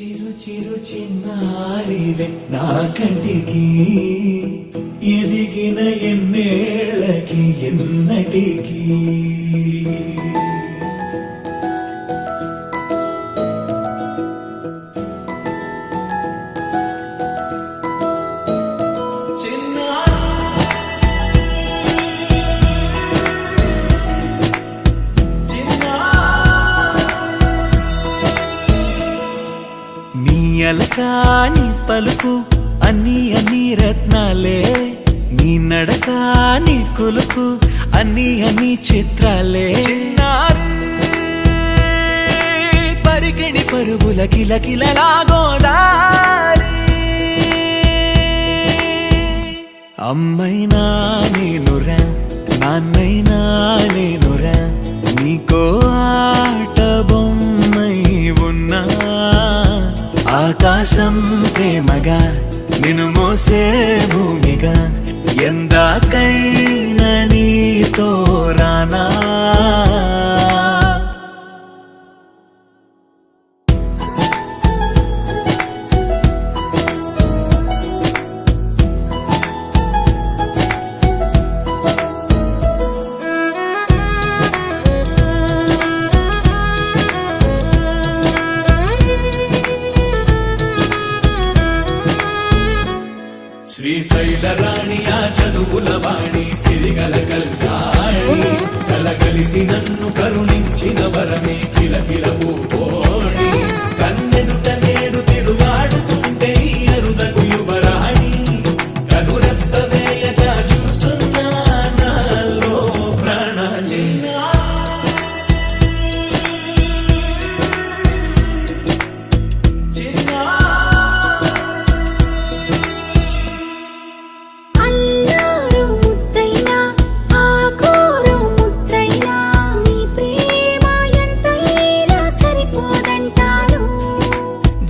చిరు చిరు చిన్నారివే నా కంటికి ఎదిగిన ఎన్నేళ్ళకి ఎన్నటికి అలకాని పలుకు అన్ని అన్ని రత్నాలే నీ నడక నీ కులుకు అన్ని అన్ని చిత్రాలే చిన్నారు పరికిణి పరుగుల కిలకిలలా గోదారి అమ్మైనా నేనురా నాన్నైనా నేనురా నీకో ఆట బొమ్మై ఉన్నా ఆకాశం ప్రేమగా నిన్ను మోసే భూమిగా ఎందాకైనా నీతో రానా శ్రీశైల రాణి ఆ చదువుల వాణి సిరిగల కల్యాణి కలగలిసి నన్ను కరుణించిన వరమే కిలకిల పూకోణి కన్నెదుట నేడు తిరుగాడుతుంటే అరుదకు యువరాణి కనురెప్ప వేయక చూస్తున్నా నాలో ప్రాణ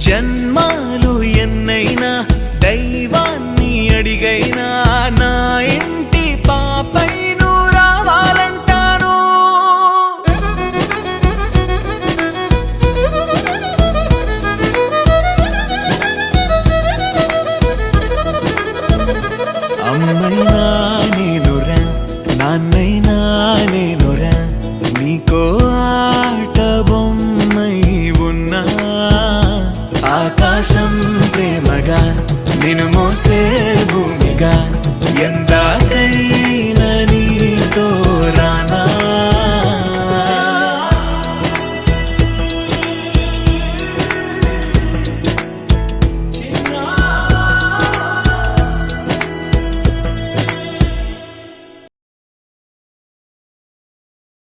జన్మాలు ఎన్నైనా దైవాన్ని అడిగైనా నా ఇంటి పాపై నువ్వు రావాలంటాను అమ్మైనా నేనురా నాన్నైనా నేనురా నీకో ఆట బొమ్మై ఉన్నా ఆకాశం ప్రేమగా నిన్ను మోసే భూమిగా